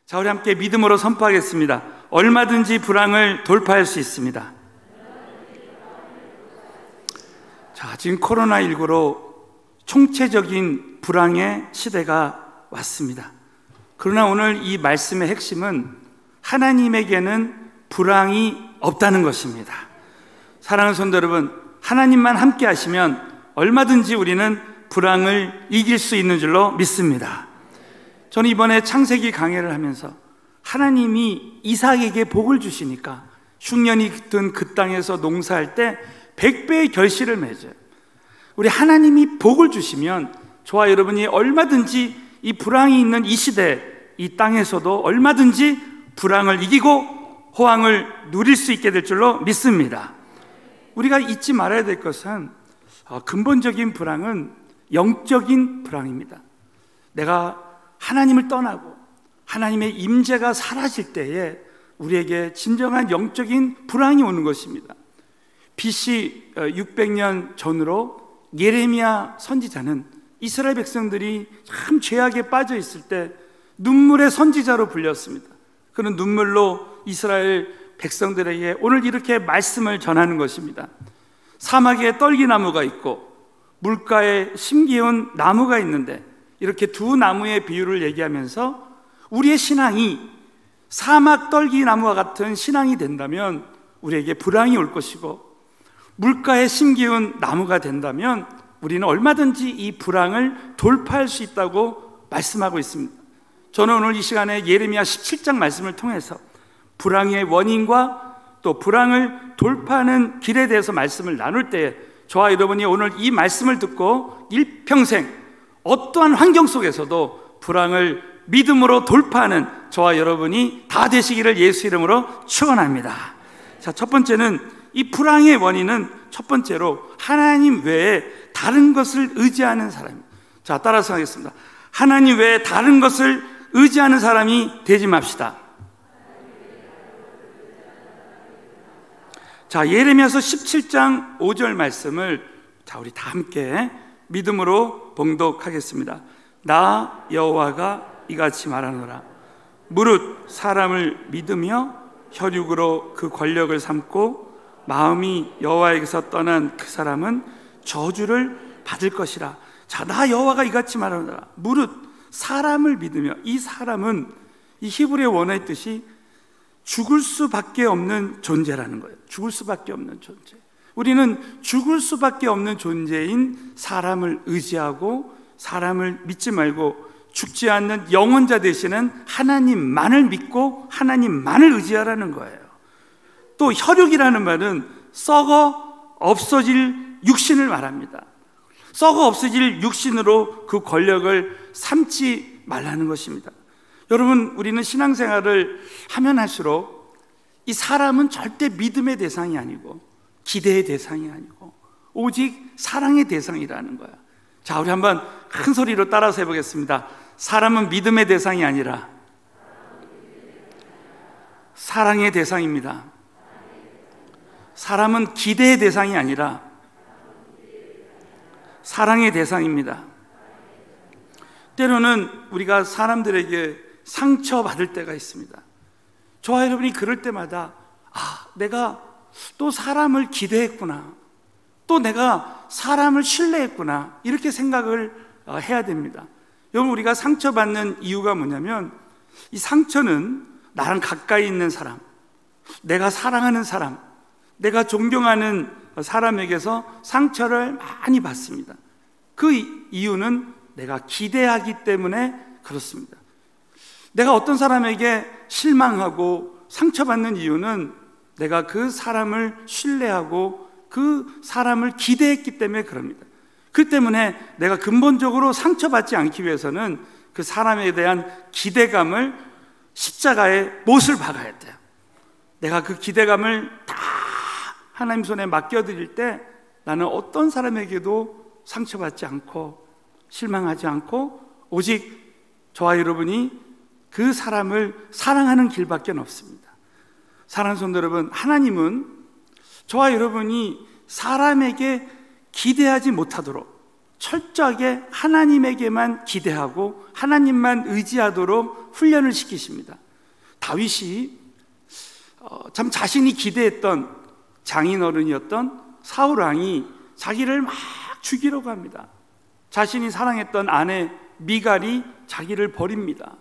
자, 우리 함께 믿음으로 선포하겠습니다. 얼마든지 불황을 돌파할 수 있습니다. 자, 지금 코로나19로 총체적인 불황의 시대가 왔습니다. 그러나 오늘 이 말씀의 핵심은 하나님에게는 불황이 없다는 것입니다. 사랑하는 성도 여러분, 하나님만 함께 하시면 얼마든지 우리는 불황을 이길 수 있는 줄로 믿습니다. 저는 이번에 창세기 강해를 하면서 하나님이 이삭에게 복을 주시니까 흉년이 든 그 땅에서 농사할 때 100배의 결실을 맺어요. 우리 하나님이 복을 주시면 저와 여러분이 얼마든지 이 불황이 있는 이 시대, 이 땅에서도 얼마든지 불황을 이기고 호황을 누릴 수 있게 될 줄로 믿습니다. 우리가 잊지 말아야 될 것은 근본적인 불황은 영적인 불황입니다. 내가 하나님을 떠나고 하나님의 임재가 사라질 때에 우리에게 진정한 영적인 불황이 오는 것입니다. BC 600년 전으로 예레미야 선지자는 이스라엘 백성들이 참 죄악에 빠져 있을 때 눈물의 선지자로 불렸습니다. 그는 눈물로 이스라엘 백성들에게 오늘 이렇게 말씀을 전하는 것입니다. 사막에 떨기나무가 있고 물가에 심기운 나무가 있는데 이렇게 두 나무의 비유를 얘기하면서 우리의 신앙이 사막 떨기나무와 같은 신앙이 된다면 우리에게 불황이 올 것이고, 물가에 심기운 나무가 된다면 우리는 얼마든지 이 불황을 돌파할 수 있다고 말씀하고 있습니다. 저는 오늘 이 시간에 예레미야 17장 말씀을 통해서 불황의 원인과 또 불황을 돌파하는 길에 대해서 말씀을 나눌 때에 저와 여러분이 오늘 이 말씀을 듣고 일평생 어떠한 환경 속에서도 불황을 믿음으로 돌파하는 저와 여러분이 다 되시기를 예수 이름으로 축원합니다. 자, 첫 번째는 이 불황의 원인은 첫 번째로 하나님 외에 다른 것을 의지하는 사람입니다. 자, 따라서 하겠습니다. 하나님 외에 다른 것을 의지하는 사람이 되지 맙시다. 자, 예레미야서 17장 5절 말씀을 자, 우리 다 함께 믿음으로 봉독하겠습니다. 나 여호와가 이같이 말하노라. 무릇 사람을 믿으며 혈육으로 그 권력을 삼고 마음이 여호와에게서 떠난 그 사람은 저주를 받을 것이라. 자, 나 여호와가 이같이 말하노라. 무릇 사람을 믿으며, 이 사람은 이 히브리의 원어의 뜻이 죽을 수밖에 없는 존재라는 거예요. 죽을 수밖에 없는 존재. 우리는 죽을 수밖에 없는 존재인 사람을 의지하고 사람을 믿지 말고 죽지 않는 영원자 되시는 하나님만을 믿고 하나님만을 의지하라는 거예요. 또 혈육이라는 말은 썩어 없어질 육신을 말합니다. 썩어 없어질 육신으로 그 권력을 삼지 말라는 것입니다. 여러분, 우리는 신앙생활을 하면 할수록 이 사람은 절대 믿음의 대상이 아니고 기대의 대상이 아니고 오직 사랑의 대상이라는 거야. 자, 우리 한번 큰 소리로 따라서 해보겠습니다. 사람은 믿음의 대상이 아니라 사랑의 대상입니다. 사람은 기대의 대상이 아니라 사랑의 대상입니다. 때로는 우리가 사람들에게 상처받을 때가 있습니다. 저와 여러분이 그럴 때마다 내가 또 사람을 기대했구나, 또 내가 사람을 신뢰했구나, 이렇게 생각을 해야 됩니다. 여러분, 우리가 상처받는 이유가 뭐냐면 이 상처는 나랑 가까이 있는 사람, 내가 사랑하는 사람, 내가 존경하는 사람에게서 상처를 많이 받습니다. 그 이유는 내가 기대하기 때문에 그렇습니다. 내가 어떤 사람에게 실망하고 상처받는 이유는 내가 그 사람을 신뢰하고 그 사람을 기대했기 때문에 그럽니다. 그 때문에 내가 근본적으로 상처받지 않기 위해서는 그 사람에 대한 기대감을 십자가에 못을 박아야 돼요. 내가 그 기대감을 다 하나님 손에 맡겨드릴 때 나는 어떤 사람에게도 상처받지 않고 실망하지 않고 오직 저와 여러분이 그 사람을 사랑하는 길밖에 없습니다. 사랑하는 성도 여러분, 하나님은 저와 여러분이 사람에게 기대하지 못하도록, 철저하게 하나님에게만 기대하고 하나님만 의지하도록 훈련을 시키십니다. 다윗이 참 자신이 기대했던 장인어른이었던 사울 왕이 자기를 막 죽이려고 합니다. 자신이 사랑했던 아내 미갈이 자기를 버립니다.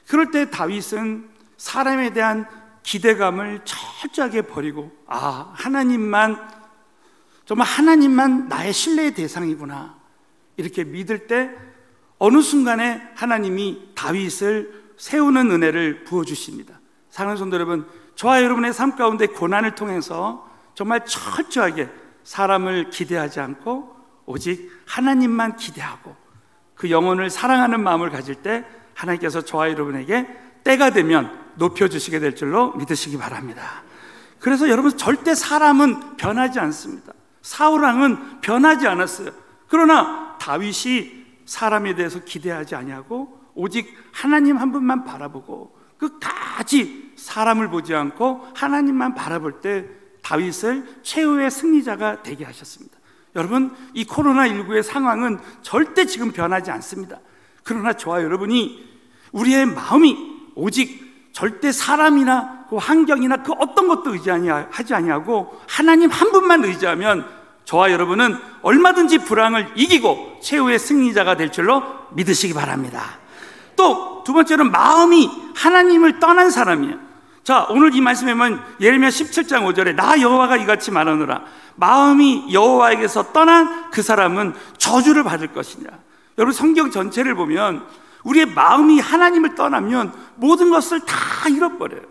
그럴 때 다윗은 사람에 대한 기대감을 철저하게 버리고, 정말 하나님만 나의 신뢰의 대상이구나, 이렇게 믿을 때 어느 순간에 하나님이 다윗을 세우는 은혜를 부어주십니다. 사랑하는 성도 여러분, 저와 여러분의 삶 가운데 고난을 통해서 정말 철저하게 사람을 기대하지 않고 오직 하나님만 기대하고 그 영혼을 사랑하는 마음을 가질 때 하나님께서 저와 여러분에게 때가 되면 높여주시게 될 줄로 믿으시기 바랍니다. 그래서 여러분, 절대 사람은 변하지 않습니다. 사울왕은 변하지 않았어요. 그러나 다윗이 사람에 대해서 기대하지 아니하고 오직 하나님 한 분만 바라보고 끝까지 사람을 보지 않고 하나님만 바라볼 때 다윗을 최후의 승리자가 되게 하셨습니다. 여러분, 이 코로나19의 상황은 절대 지금 변하지 않습니다. 그러나 저와 여러분이 우리의 마음이 오직 절대 사람이나 그 환경이나 그 어떤 것도 의지하지 아니하고 하나님 한 분만 의지하면 저와 여러분은 얼마든지 불황을 이기고 최후의 승리자가 될 줄로 믿으시기 바랍니다. 또 두 번째는 마음이 하나님을 떠난 사람이에요. 자, 오늘 이 말씀에 보면 예레미야 17장 5절에 나 여호와가 이같이 말하노라, 마음이 여호와에게서 떠난 그 사람은 저주를 받을 것이냐. 여러분, 성경 전체를 보면 우리의 마음이 하나님을 떠나면 모든 것을 다 잃어버려요.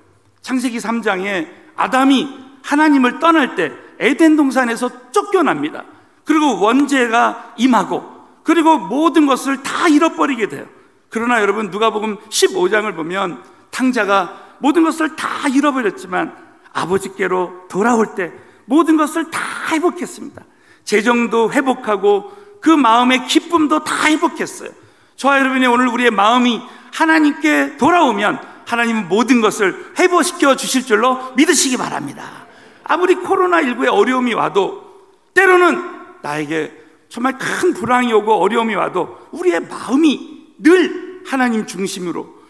창세기 3장에 아담이 하나님을 떠날 때 에덴 동산에서 쫓겨납니다. 그리고 원죄가 임하고 그리고 모든 것을 다 잃어버리게 돼요. 그러나 여러분, 누가복음 15장을 보면 탕자가 모든 것을 다 잃어버렸지만 아버지께로 돌아올 때 모든 것을 다 회복했습니다. 재정도 회복하고 그 마음의 기쁨도 다 회복했어요. 저와 여러분이 오늘 우리의 마음이 하나님께 돌아오면 하나님은 모든 것을 회복시켜 주실 줄로 믿으시기 바랍니다. 아무리 코로나19의 어려움이 와도, 때로는 나에게 정말 큰 불황이 오고 어려움이 와도 우리의 마음이 늘 하나님 중심으로,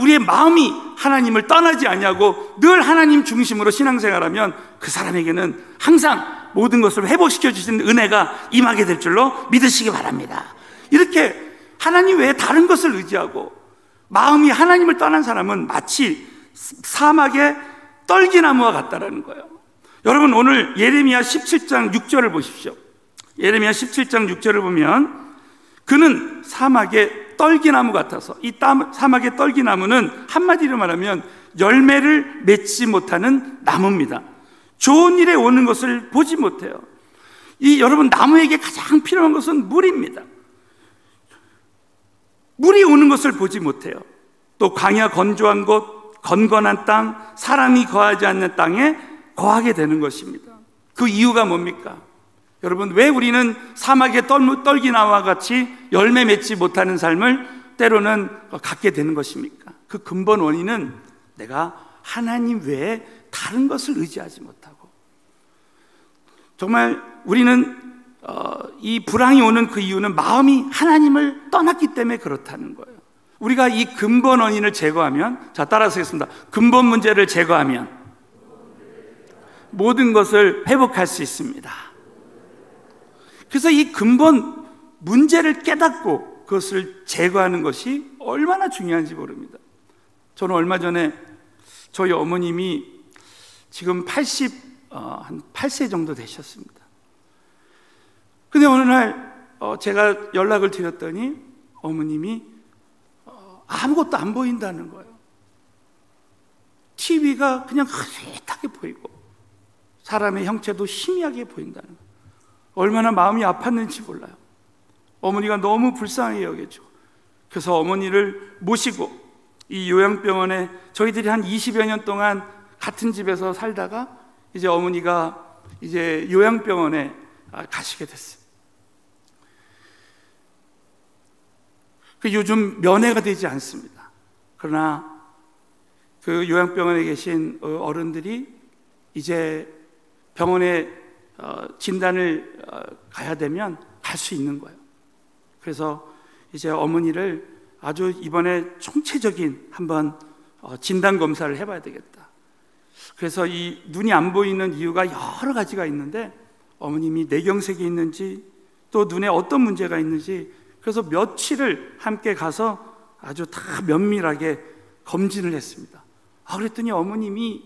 우리의 마음이 하나님을 떠나지 아니하고 늘 하나님 중심으로 신앙생활하면 그 사람에게는 항상 모든 것을 회복시켜 주시는 은혜가 임하게 될 줄로 믿으시기 바랍니다. 이렇게 하나님 외에 다른 것을 의지하고 마음이 하나님을 떠난 사람은 마치 사막의 떨기나무와 같다라는 거예요. 여러분, 오늘 예레미야 17장 6절을 보십시오. 예레미야 17장 6절을 보면 그는 사막의 떨기나무 같아서, 이 사막의 떨기나무는 한마디로 말하면 열매를 맺지 못하는 나무입니다. 좋은 일에 오는 것을 보지 못해요. 여러분, 나무에게 가장 필요한 것은 물입니다. 물이 오는 것을 보지 못해요. 또 광야 건조한 곳, 건건한 땅, 사람이 거하지 않는 땅에 거하게 되는 것입니다. 그 이유가 뭡니까? 여러분, 왜 우리는 사막의 떨기나무와 같이 열매 맺지 못하는 삶을 때로는 갖게 되는 것입니까? 그 근본 원인은 내가 하나님 외에 다른 것을 의지하지 못하고, 정말 우리는 이 불황이 오는 그 이유는 마음이 하나님을 떠났기 때문에 그렇다는 거예요. 우리가 이 근본 원인을 제거하면, 자, 따라서 하겠습니다. 근본 문제를 제거하면 모든 것을 회복할 수 있습니다. 그래서 이 근본 문제를 깨닫고 그것을 제거하는 것이 얼마나 중요한지 모릅니다. 저는 얼마 전에 저희 어머님이 지금 한 8세 정도 되셨습니다. 근데 어느 날 제가 연락을 드렸더니 어머님이 아무것도 안 보인다는 거예요. TV가 그냥 흐릿하게 보이고 사람의 형체도 희미하게 보인다는 거예요. 얼마나 마음이 아팠는지 몰라요. 어머니가 너무 불쌍하게 여겨지고, 그래서 어머니를 모시고 이 요양병원에 저희들이 한 20여 년 동안 같은 집에서 살다가 이제 어머니가 이제 요양병원에 가시게 됐어요. 요즘 면회가 되지 않습니다. 그러나 그 요양병원에 계신 어른들이 이제 병원에 진단을 가야 되면 갈 수 있는 거예요. 그래서 이제 어머니를 아주 이번에 총체적인 한번 진단 검사를 해봐야 되겠다. 그래서 이 눈이 안 보이는 이유가 여러 가지가 있는데 어머님이 뇌경색이 있는지 또 눈에 어떤 문제가 있는지 그래서 며칠을 함께 가서 아주 다 면밀하게 검진을 했습니다. 그랬더니 어머님이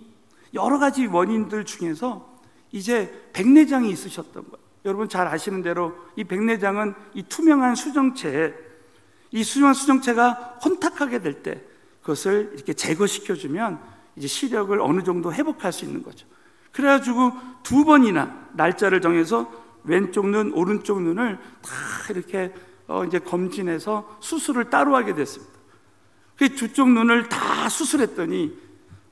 여러 가지 원인들 중에서 이제 백내장이 있으셨던 거예요. 여러분 잘 아시는 대로 이 백내장은 이 투명한 수정체에 이 투명한 수정체가 혼탁하게 될 때 그것을 이렇게 제거시켜주면 이제 시력을 어느 정도 회복할 수 있는 거죠. 그래가지고 2번이나 날짜를 정해서 왼쪽 눈, 오른쪽 눈을 다 이렇게 이제 검진해서 수술을 따로 하게 됐습니다. 그 두 쪽 눈을 다 수술했더니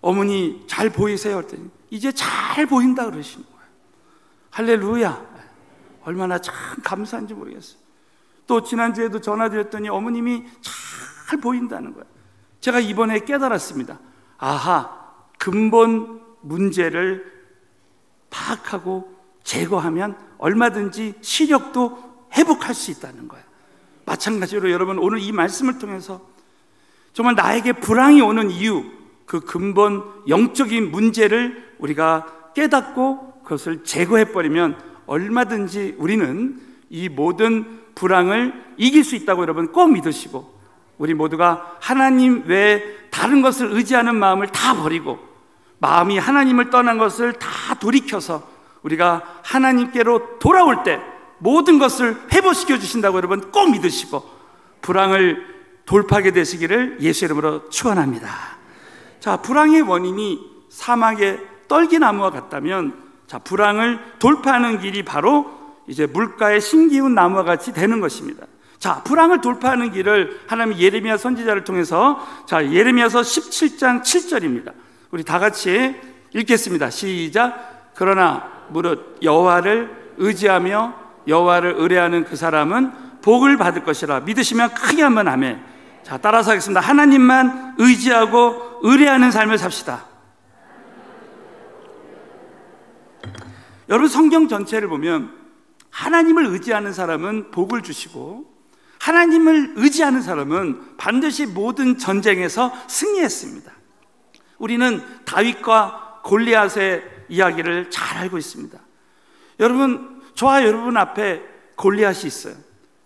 어머니 잘 보이세요? 했더니 이제 잘 보인다 그러시는 거예요. 할렐루야. 얼마나 참 감사한지 모르겠어요. 또 지난주에도 전화드렸더니 어머님이 잘 보인다는 거예요. 제가 이번에 깨달았습니다. 아하, 근본 문제를 파악하고 제거하면 얼마든지 시력도 회복할 수 있다는 거예요. 마찬가지로 여러분 오늘 이 말씀을 통해서 정말 나에게 불황이 오는 이유, 그 근본 영적인 문제를 우리가 깨닫고 그것을 제거해버리면 얼마든지 우리는 이 모든 불황을 이길 수 있다고 여러분 꼭 믿으시고, 우리 모두가 하나님 외에 다른 것을 의지하는 마음을 다 버리고 마음이 하나님을 떠난 것을 다 돌이켜서 우리가 하나님께로 돌아올 때 모든 것을 회복시켜 주신다고 여러분 꼭 믿으시고 불황을 돌파하게 되시기를 예수 이름으로 축원합니다. 자, 불황의 원인이 사막의 떨기나무와 같다면, 자, 불황을 돌파하는 길이 바로 이제 물가에 심기운 나무와 같이 되는 것입니다. 자, 불황을 돌파하는 길을 하나님 예레미야 선지자를 통해서, 자, 예레미야서 17장 7절입니다. 우리 다 같이 읽겠습니다. 시작. 그러나 무릇 여호와를 의지하며 여호와를 의뢰하는 그 사람은 복을 받을 것이라. 믿으시면 크게 한번 아멘. 자, 따라서 하겠습니다. 하나님만 의지하고 의뢰하는 삶을 삽시다. 여러분 성경 전체를 보면 하나님을 의지하는 사람은 복을 주시고 하나님을 의지하는 사람은 반드시 모든 전쟁에서 승리했습니다. 우리는 다윗과 골리앗의 이야기를 잘 알고 있습니다. 여러분, 저와 여러분 앞에 골리앗이 있어요.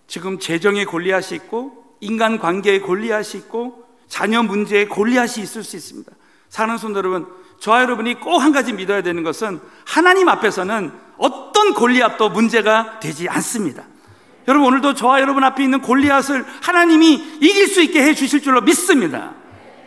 지금 재정의 골리앗이 있고 인간관계의 골리앗이 있고 자녀 문제의 골리앗이 있을 수 있습니다. 사랑하는 성도 여러분, 저와 여러분이 꼭 한 가지 믿어야 되는 것은 하나님 앞에서는 어떤 골리앗도 문제가 되지 않습니다. 여러분, 오늘도 저와 여러분 앞에 있는 골리앗을 하나님이 이길 수 있게 해 주실 줄로 믿습니다.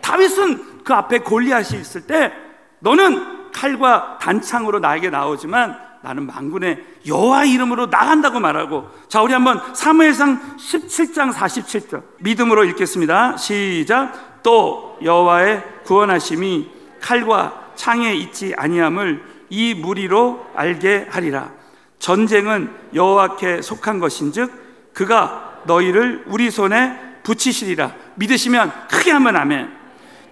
다윗은 그 앞에 골리앗이 있을 때 너는 칼과 단창으로 나에게 나오지만 나는 만군의 여호와 이름으로 나간다고 말하고, 자, 우리 한번 사무엘상 17장 47절 믿음으로 읽겠습니다. 시작. 또 여호와의 구원하심이 칼과 창에 있지 아니함을 이 무리로 알게 하리라. 전쟁은 여호와께 속한 것인즉 그가 너희를 우리 손에 붙이시리라. 믿으시면 크게 하면 아멘.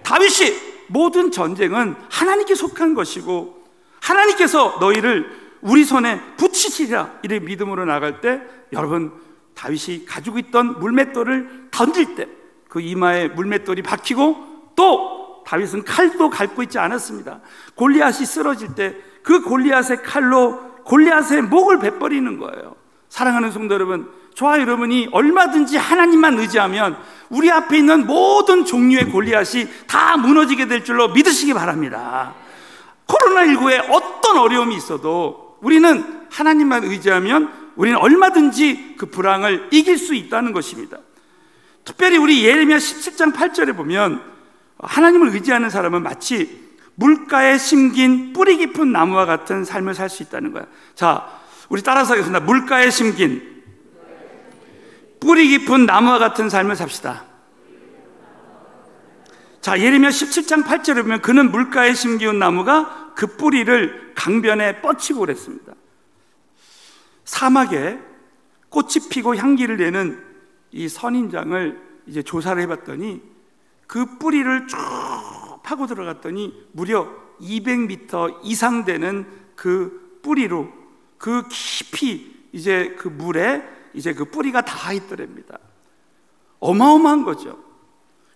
다윗이 모든 전쟁은 하나님께 속한 것이고 하나님께서 너희를 우리 손에 붙이시리라 이렇게 믿음으로 나갈 때, 여러분, 다윗이 가지고 있던 물맷돌을 던질 때 그 이마에 물맷돌이 박히고 또 다윗은 칼도 갈고 있지 않았습니다. 골리앗이 쓰러질 때 그 골리앗의 칼로 골리앗의 목을 베버리는 거예요. 사랑하는 성도 여러분, 저와 여러분이 얼마든지 하나님만 의지하면 우리 앞에 있는 모든 종류의 골리앗이 다 무너지게 될 줄로 믿으시기 바랍니다. 코로나19에 어떤 어려움이 있어도 우리는 하나님만 의지하면 우리는 얼마든지 그 불황을 이길 수 있다는 것입니다. 특별히 우리 예레미야 17장 8절에 보면 하나님을 의지하는 사람은 마치 물가에 심긴 뿌리 깊은 나무와 같은 삶을 살 수 있다는 거야. 자, 우리 따라서 하겠습니다. 물가에 심긴 뿌리 깊은 나무와 같은 삶을 삽시다. 자, 예레미야 17장 8절에 보면 그는 물가에 심기운 나무가 그 뿌리를 강변에 뻗치고 그랬습니다. 사막에 꽃이 피고 향기를 내는 이 선인장을 이제 조사를 해봤더니 그 뿌리를 쭉 파고 들어갔더니 무려 200m 이상 되는 그 뿌리로 그 깊이 이제 그 물에 이제 그 뿌리가 다 있더랍니다. 어마어마한 거죠.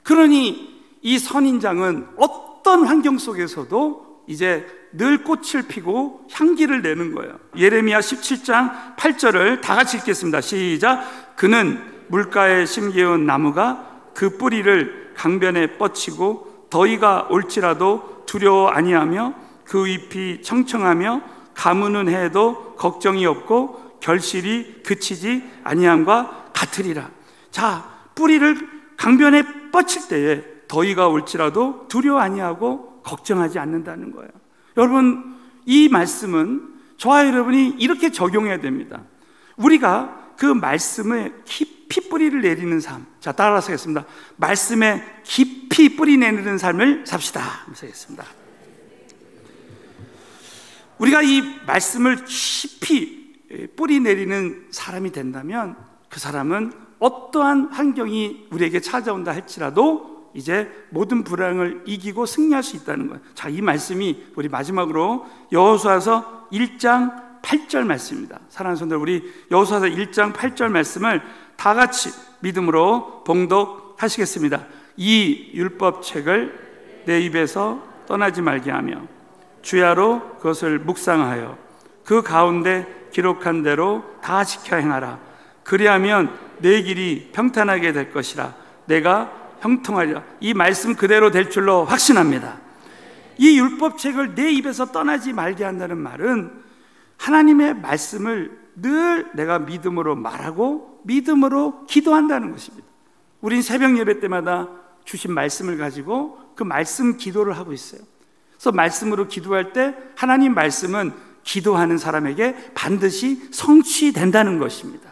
그러니 이 선인장은 어떤 환경 속에서도 이제 늘 꽃을 피고 향기를 내는 거예요. 예레미야 17장 8절을 다 같이 읽겠습니다. 시작. 그는 물가에 심겨온 나무가 그 뿌리를 강변에 뻗치고 더위가 올지라도 두려워 아니하며 그 잎이 청청하며 가무는 해도 걱정이 없고 결실이 그치지 아니함과 같으리라. 자, 뿌리를 강변에 뻗칠 때에 더위가 올지라도 두려워 아니하고 걱정하지 않는다는 거예요. 여러분, 이 말씀은 저와 여러분이 이렇게 적용해야 됩니다. 우리가 그 말씀에 깊이 뿌리를 내리는 삶. 자, 따라서 하겠습니다. 말씀에 깊이 뿌리 내리는 삶을 삽시다. 하겠습니다. 우리가 이 말씀을 깊이 뿌리 내리는 사람이 된다면 그 사람은 어떠한 환경이 우리에게 찾아온다 할지라도 이제 모든 불황을 이기고 승리할 수 있다는 거예요. 자, 이 말씀이 우리 마지막으로 여호수아서 1장 8절 말씀입니다. 사랑하는 성도들, 우리 여호수아서 1장 8절 말씀을 다 같이 믿음으로 봉독하시겠습니다. 이 율법책을 내 입에서 떠나지 말게 하며 주야로 그것을 묵상하여 그 가운데 기록한 대로 다 지켜 행하라. 그리하면 내 길이 평탄하게 될 것이라. 내가 형통하리라. 이 말씀 그대로 될 줄로 확신합니다. 이 율법책을 내 입에서 떠나지 말게 한다는 말은 하나님의 말씀을 늘 내가 믿음으로 말하고 믿음으로 기도한다는 것입니다. 우린 새벽 예배 때마다 주신 말씀을 가지고 그 말씀 기도를 하고 있어요. 그래서 말씀으로 기도할 때 하나님 말씀은 기도하는 사람에게 반드시 성취된다는 것입니다.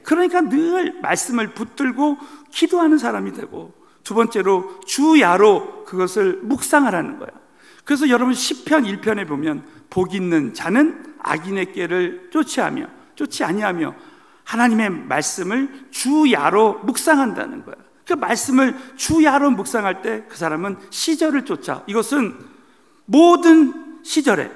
그러니까 늘 말씀을 붙들고 기도하는 사람이 되고, 두 번째로 주야로 그것을 묵상하라는 거예요. 그래서 여러분 시편 1편에 보면 복 있는 자는 악인의 꾀를 쫓지 아니하며 하나님의 말씀을 주야로 묵상한다는 거예요. 그 말씀을 주야로 묵상할 때 그 사람은 시절을 쫓아, 이것은 모든 시절에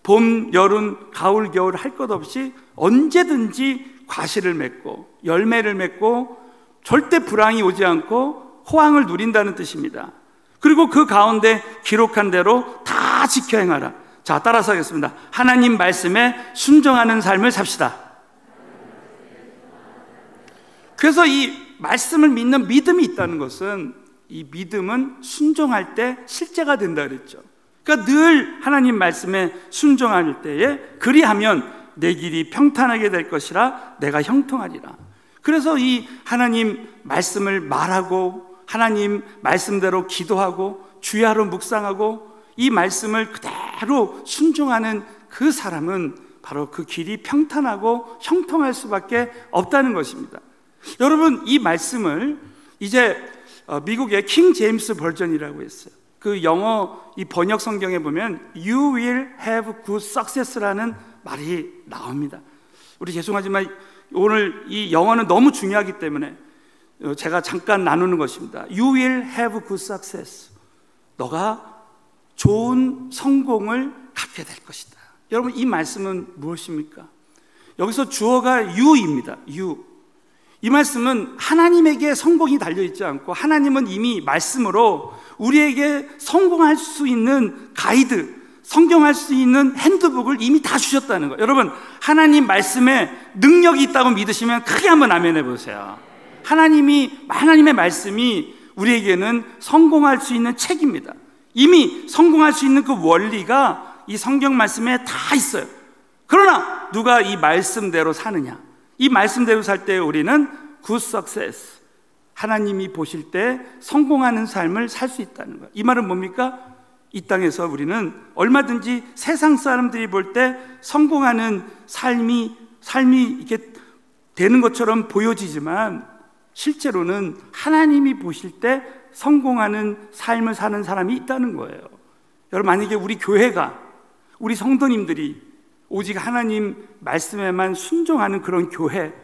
봄, 여름, 가을, 겨울 할 것 없이 언제든지 과실을 맺고 열매를 맺고 절대 불황이 오지 않고 호황을 누린다는 뜻입니다. 그리고 그 가운데 기록한 대로 다 지켜 행하라. 자, 따라서 하겠습니다. 하나님 말씀에 순종하는 삶을 삽시다. 그래서 이 말씀을 믿는 믿음이 있다는 것은, 이 믿음은 순종할 때 실제가 된다 그랬죠. 그러니까 늘 하나님 말씀에 순종할 때에 그리하면 내 길이 평탄하게 될 것이라. 내가 형통하리라. 그래서 이 하나님 말씀을 말하고 하나님 말씀대로 기도하고 주야로 묵상하고 이 말씀을 그대로 순종하는 그 사람은 바로 그 길이 평탄하고 형통할 수밖에 없다는 것입니다. 여러분, 이 말씀을 이제 미국의 킹 제임스 버전이라고 했어요. 그 영어 이 번역 성경에 보면 You will have good success라는 말이 나옵니다. 우리 죄송하지만 오늘 이 영어는 너무 중요하기 때문에 제가 잠깐 나누는 것입니다. You will have good success. 너가 좋은 성공을 갖게 될 것이다. 여러분, 이 말씀은 무엇입니까? 여기서 주어가 you입니다. you. 이 말씀은 하나님에게 성공이 달려있지 않고 하나님은 이미 말씀으로 우리에게 성공할 수 있는 가이드, 성공할 수 있는 핸드북을 이미 다 주셨다는 거예요. 여러분, 하나님 말씀에 능력이 있다고 믿으시면 크게 한번 아멘 해보세요. 하나님의 말씀이 우리에게는 성공할 수 있는 책입니다. 이미 성공할 수 있는 그 원리가 이 성경 말씀에 다 있어요. 그러나 누가 이 말씀대로 사느냐, 이 말씀대로 살 때 우리는 good success, 하나님이 보실 때 성공하는 삶을 살 수 있다는 거예요. 이 말은 뭡니까? 이 땅에서 우리는 얼마든지 세상 사람들이 볼 때 성공하는 삶이 이렇게 되는 것처럼 보여지지만 실제로는 하나님이 보실 때 성공하는 삶을 사는 사람이 있다는 거예요. 여러분, 만약에 우리 교회가, 우리 성도님들이 오직 하나님 말씀에만 순종하는 그런 교회,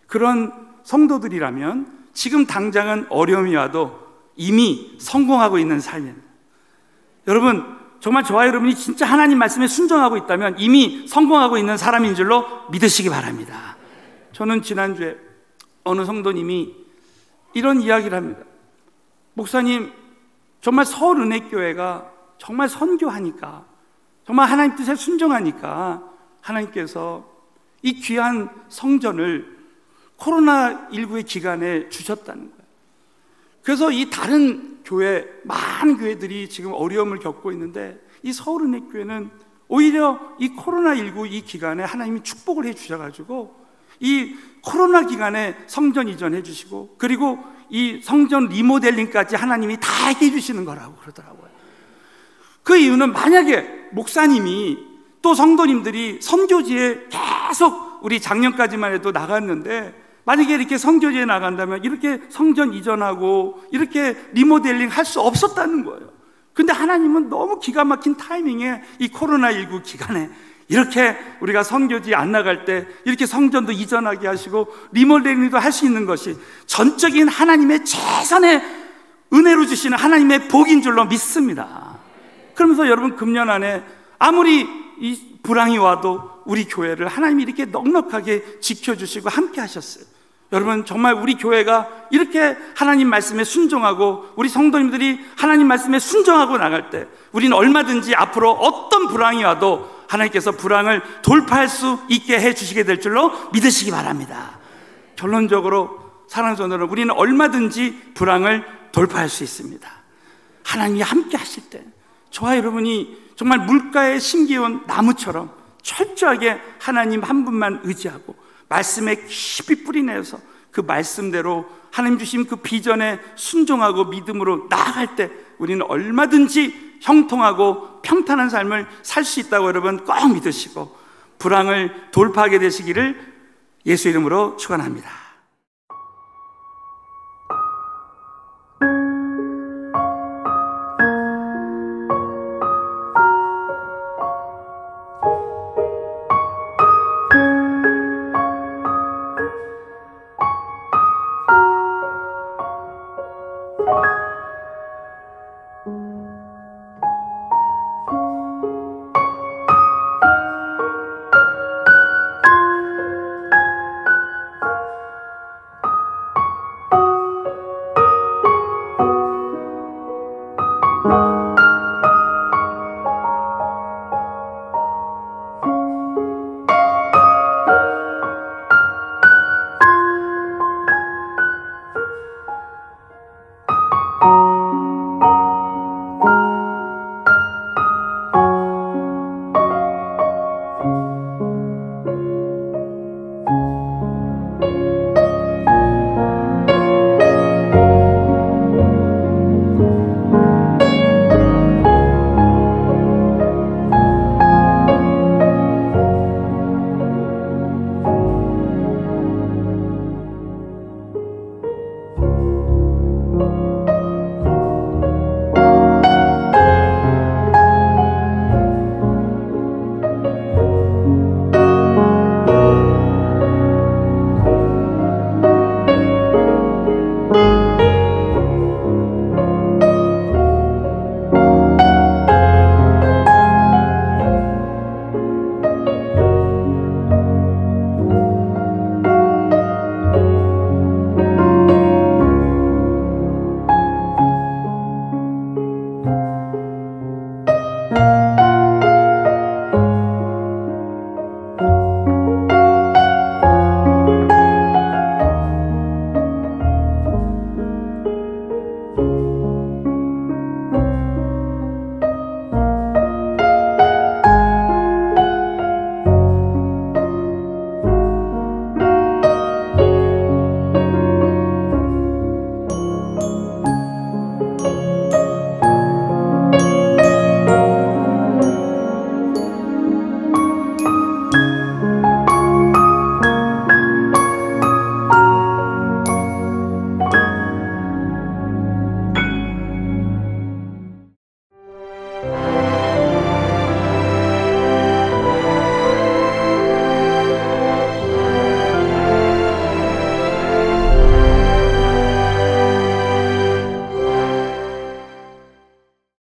그런 성도들이라면 지금 당장은 어려움이 와도 이미 성공하고 있는 삶이에요. 여러분, 정말 저와 여러분이 진짜 하나님 말씀에 순종하고 있다면 이미 성공하고 있는 사람인 줄로 믿으시기 바랍니다. 저는 지난주에 어느 성도님이 이런 이야기를 합니다. 목사님, 정말 서울은혜교회가 정말 선교하니까, 정말 하나님 뜻에 순종하니까 하나님께서 이 귀한 성전을 코로나19의 기간에 주셨다는 거예요. 그래서 이 다른 교회, 많은 교회들이 지금 어려움을 겪고 있는데 이 서울은혜교회는 오히려 이 코로나19 이 기간에 하나님이 축복을 해 주셔가지고 이 코로나 기간에 성전 이전해 주시고, 그리고 이 성전 리모델링까지 하나님이 다 해 주시는 거라고 그러더라고요. 그 이유는 만약에 목사님이 또 성도님들이 선교지에 계속, 우리 작년까지만 해도 나갔는데 만약에 이렇게 선교지에 나간다면 이렇게 성전 이전하고 이렇게 리모델링 할 수 없었다는 거예요. 근데 하나님은 너무 기가 막힌 타이밍에 이 코로나19 기간에 이렇게 우리가 선교지 안 나갈 때 이렇게 성전도 이전하게 하시고 리모델링도 할 수 있는 것이 전적인 하나님의 최선의 은혜로 주시는 하나님의 복인 줄로 믿습니다. 그러면서 여러분, 금년 안에 아무리 이 불황이 와도 우리 교회를 하나님이 이렇게 넉넉하게 지켜주시고 함께 하셨어요. 여러분, 정말 우리 교회가 이렇게 하나님 말씀에 순종하고 우리 성도님들이 하나님 말씀에 순종하고 나갈 때 우리는 얼마든지 앞으로 어떤 불황이 와도 하나님께서 불황을 돌파할 수 있게 해주시게 될 줄로 믿으시기 바랍니다. 결론적으로 사랑하는 성도들, 우리는 얼마든지 불황을 돌파할 수 있습니다. 하나님이 함께 하실 때 저와 여러분이 정말 물가에 심기운 나무처럼 철저하게 하나님 한 분만 의지하고 말씀에 깊이 뿌리내서 그 말씀대로 하나님 주신 그 비전에 순종하고 믿음으로 나아갈 때 우리는 얼마든지 형통하고 평탄한 삶을 살 수 있다고 여러분 꼭 믿으시고 불황을 돌파하게 되시기를 예수 이름으로 축원합니다.